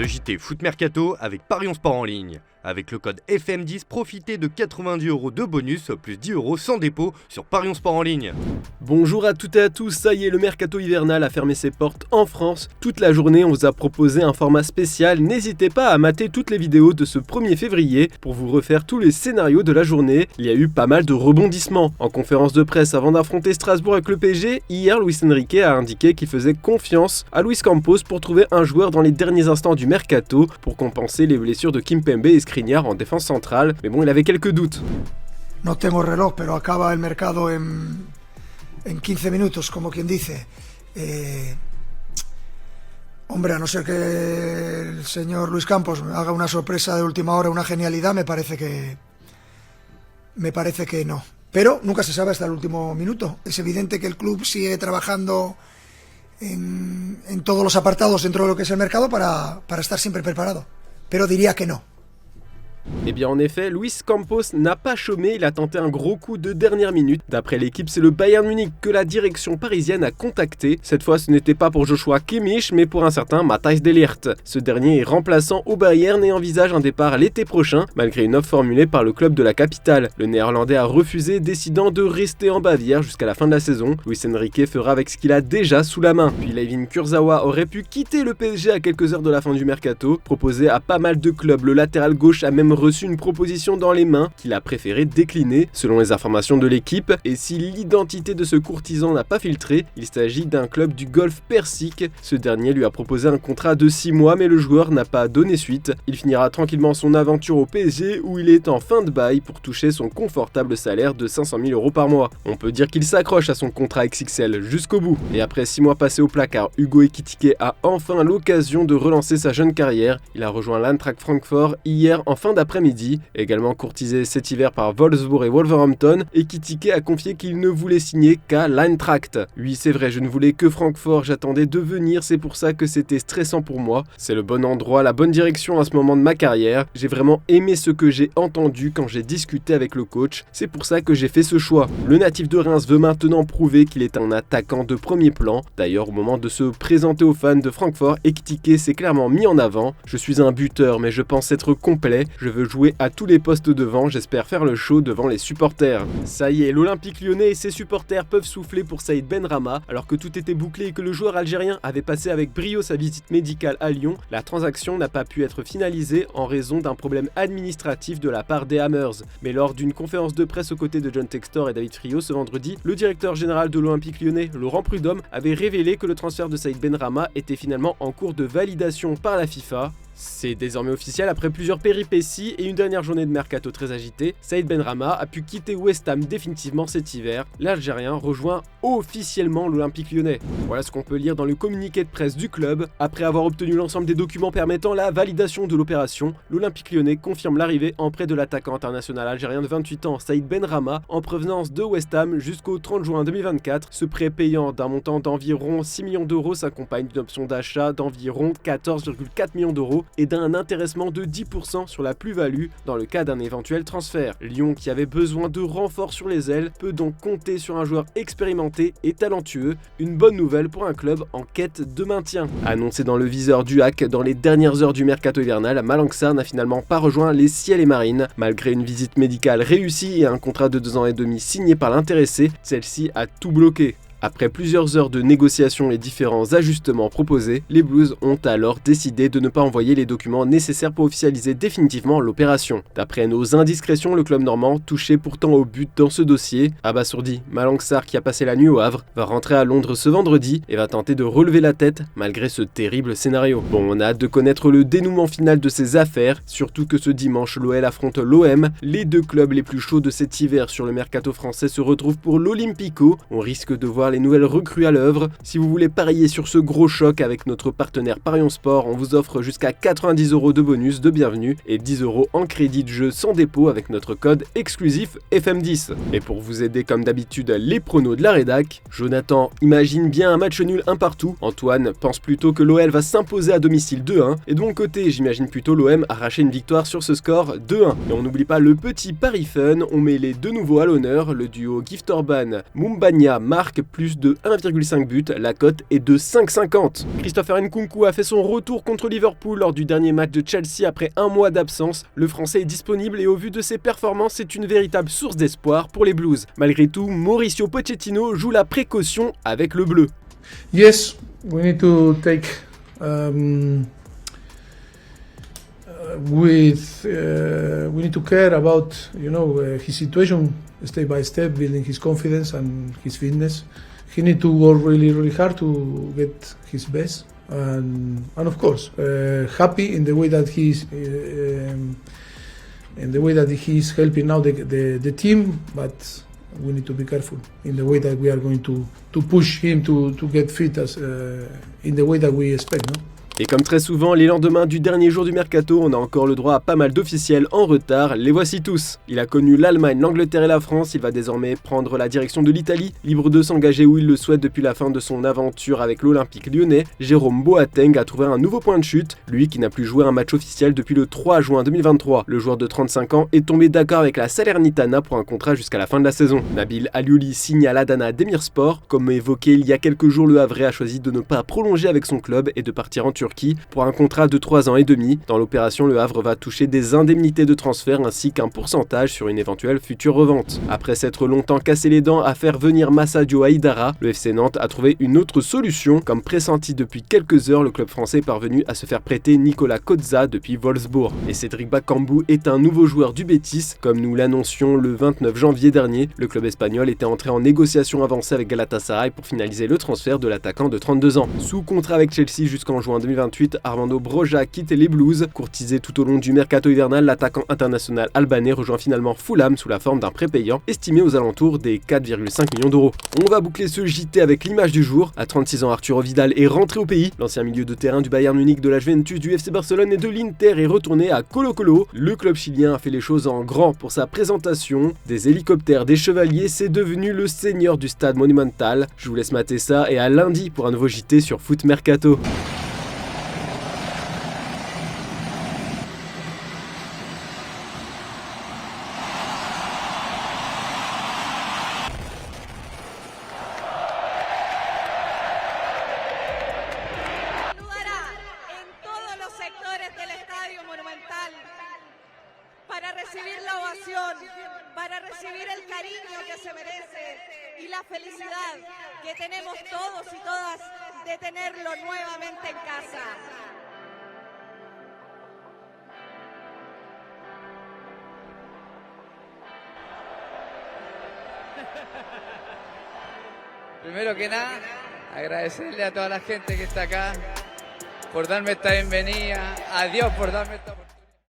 Le JT Foot Mercato avec Parions Sport en ligne. Avec le code FM10, profitez de 90 € de bonus plus 10 € sans dépôt sur Parions Sport en ligne. Bonjour à toutes et à tous, ça y est, le mercato hivernal a fermé ses portes en France. Toute la journée, on vous a proposé un format spécial. N'hésitez pas à mater toutes les vidéos de ce 1er février pour vous refaire tous les scénarios de la journée. Il y a eu pas mal de rebondissements. En conférence de presse avant d'affronter Strasbourg avec le PSG, hier, Luis Enrique a indiqué qu'il faisait confiance à Luis Campos pour trouver un joueur dans les derniers instants du mercato pour compenser les blessures de Kimpembe et Skriniar en défense centrale. Mais bon, il avait quelques doutes. No tengo reloj, pero acaba el mercado en 15 minutos, como quien dice. Hombre, a no ser que el señor Luis Campos haga una sorpresa de última hora, una genialidad, me parece que no. Pero nunca se sabe hasta el último minuto. Es evidente que el club sigue trabajando en todos los apartados dentro de lo que es el mercado para estar siempre preparado. Pero diría que no. Eh bien en effet, Luis Campos n'a pas chômé, il a tenté un gros coup de dernière minute. D'après l'équipe, c'est le Bayern Munich que la direction parisienne a contacté. Cette fois, ce n'était pas pour Joshua Kimmich, mais pour un certain Matthijs de Ligt. Ce dernier est remplaçant au Bayern et envisage un départ l'été prochain, malgré une offre formulée par le club de la capitale. Le néerlandais a refusé, décidant de rester en Bavière jusqu'à la fin de la saison. Luis Enrique fera avec ce qu'il a déjà sous la main. Puis Layvin Kurzawa aurait pu quitter le PSG à quelques heures de la fin du mercato. Proposé à pas mal de clubs, le latéral gauche a même reçu une proposition dans les mains qu'il a préféré décliner, selon les informations de l'équipe. Et si l'identité de ce courtisan n'a pas filtré, il s'agit d'un club du Golfe Persique. Ce dernier lui a proposé un contrat de 6 mois, mais le joueur n'a pas donné suite. Il finira tranquillement son aventure au PSG, où il est en fin de bail pour toucher son confortable salaire de 500 000 € par mois. On peut dire qu'il s'accroche à son contrat XXL jusqu'au bout. Et après 6 mois passés au placard, Hugo Ekitike a enfin l'occasion de relancer sa jeune carrière. Il a rejoint l'Eintracht Francfort hier en fin d'après-midi. Également courtisé cet hiver par Wolfsburg et Wolverhampton, Ekitike a confié qu'il ne voulait signer qu'à l'Eintracht. Oui, c'est vrai, je ne voulais que Francfort, j'attendais de venir, c'est pour ça que c'était stressant pour moi. C'est le bon endroit, la bonne direction à ce moment de ma carrière. J'ai vraiment aimé ce que j'ai entendu quand j'ai discuté avec le coach, c'est pour ça que j'ai fait ce choix. Le natif de Reims veut maintenant prouver qu'il est un attaquant de premier plan. D'ailleurs, au moment de se présenter aux fans de Francfort, Ekitike s'est clairement mis en avant. Je suis un buteur, mais je pense être complet, je veux jouer à tous les postes devant, j'espère faire le show devant les supporters. Ça y est, l'Olympique Lyonnais et ses supporters peuvent souffler pour Saïd Benrahma. Alors que tout était bouclé et que le joueur algérien avait passé avec brio sa visite médicale à Lyon, la transaction n'a pas pu être finalisée en raison d'un problème administratif de la part des Hammers. Mais lors d'une conférence de presse aux côtés de John Textor et David Friot ce vendredi, le directeur général de l'Olympique Lyonnais, Laurent Prudhomme, avait révélé que le transfert de Saïd Benrahma était finalement en cours de validation par la FIFA. C'est désormais officiel, après plusieurs péripéties et une dernière journée de mercato très agitée, Saïd Benrahma a pu quitter West Ham définitivement cet hiver. L'Algérien rejoint officiellement l'Olympique Lyonnais. Voilà ce qu'on peut lire dans le communiqué de presse du club. Après avoir obtenu l'ensemble des documents permettant la validation de l'opération, l'Olympique Lyonnais confirme l'arrivée en prêt de l'attaquant international algérien de 28 ans, Saïd Benrahma, en provenance de West Ham jusqu'au 30 juin 2024. Ce prêt payant d'un montant d'environ 6 millions d'euros s'accompagne d'une option d'achat d'environ 14,4 millions d'euros et d'un intéressement de 10% sur la plus-value dans le cas d'un éventuel transfert. Lyon, qui avait besoin de renforts sur les ailes, peut donc compter sur un joueur expérimenté et talentueux. Une bonne nouvelle pour un club en quête de maintien. Annoncé dans le viseur du HAC dans les dernières heures du mercato hivernal, Malang Sarr n'a finalement pas rejoint les Ciels et Marines. Malgré une visite médicale réussie et un contrat de 2 ans et demi signé par l'intéressé, celle-ci a tout bloqué. Après plusieurs heures de négociations et différents ajustements proposés, les Blues ont alors décidé de ne pas envoyer les documents nécessaires pour officialiser définitivement l'opération. D'après nos indiscrétions, le club normand touchait pourtant au but dans ce dossier. Abasourdi, Malang Sarr, qui a passé la nuit au Havre, va rentrer à Londres ce vendredi et va tenter de relever la tête malgré ce terrible scénario. Bon, on a hâte de connaître le dénouement final de ces affaires, surtout que ce dimanche l'OL affronte l'OM. Les deux clubs les plus chauds de cet hiver sur le mercato français se retrouvent pour l'Olympico. On risque de voir les nouvelles recrues à l'œuvre. Si vous voulez parier sur ce gros choc avec notre partenaire Parions Sport, on vous offre jusqu'à 90 € de bonus de bienvenue et 10 € en crédit de jeu sans dépôt avec notre code exclusif FM10. Et pour vous aider comme d'habitude les pronos de la rédac, Jonathan imagine bien un match nul un partout, Antoine pense plutôt que l'OL va s'imposer à domicile 2-1 et de mon côté j'imagine plutôt l'OM arracher une victoire sur ce score 2-1. Et on n'oublie pas le petit pari fun, on met les deux nouveaux à l'honneur, le duo Gift Orban Mumbagna marque plus plus de 1,5 buts, la cote est de 5,50. Christopher Nkunku a fait son retour contre Liverpool lors du dernier match de Chelsea après un mois d'absence. Le Français est disponible et au vu de ses performances, c'est une véritable source d'espoir pour les Blues. Malgré tout, Mauricio Pochettino joue la précaution avec le bleu. Yes, we need to take we need to care about his situation step by step, building his confidence and his fitness. He need to work really hard to get his best, and of course happy in the way that he's helping now the team, but we need to be careful in the way that we are going to push him to get fit as in the way that we expect, no? Et comme très souvent, les lendemains du dernier jour du mercato, on a encore le droit à pas mal d'officiels en retard, les voici tous. Il a connu l'Allemagne, l'Angleterre et la France, il va désormais prendre la direction de l'Italie, libre de s'engager où il le souhaite depuis la fin de son aventure avec l'Olympique lyonnais. Jérôme Boateng a trouvé un nouveau point de chute, lui qui n'a plus joué un match officiel depuis le 3 juin 2023. Le joueur de 35 ans est tombé d'accord avec la Salernitana pour un contrat jusqu'à la fin de la saison. Nabil Aliouli signe à l'Adana Demirspor. Comme évoqué il y a quelques jours, le Havrais a choisi de ne pas prolonger avec son club et de partir en Turquie pour un contrat de 3 ans et demi. Dans l'opération, le Havre va toucher des indemnités de transfert ainsi qu'un pourcentage sur une éventuelle future revente. Après s'être longtemps cassé les dents à faire venir Massadio Haidara, le FC Nantes a trouvé une autre solution. Comme pressenti depuis quelques heures, le club français est parvenu à se faire prêter Nicolas Kozza depuis Wolfsburg. Et Cédric Bakambu est un nouveau joueur du Betis. Comme nous l'annoncions le 29 janvier dernier, le club espagnol était entré en négociation avancée avec Galatasaray pour finaliser le transfert de l'attaquant de 32 ans. Sous contrat avec Chelsea jusqu'en juin 2028, Armando Broja quitte les Blues. Courtisé tout au long du mercato hivernal, l'attaquant international albanais rejoint finalement Fulham sous la forme d'un prêt payant estimé aux alentours des 4,5 millions d'euros. On va boucler ce JT avec l'image du jour. À 36 ans, Arturo Vidal est rentré au pays. L'ancien milieu de terrain du Bayern Munich, de la Juventus, du FC Barcelone et de l'Inter est retourné à Colo-Colo. Le club chilien a fait les choses en grand pour sa présentation. Des hélicoptères, des chevaliers, c'est devenu le seigneur du stade monumental. Je vous laisse mater ça et à lundi pour un nouveau JT sur Foot Mercato. Para recibir la ovación, para recibir el cariño que se merece y la felicidad que tenemos todos y todas de tenerlo nuevamente en casa. Primero que nada, agradecerle a toda la gente que está acá por darme esta bienvenida, a Dios por darme esta oportunidad.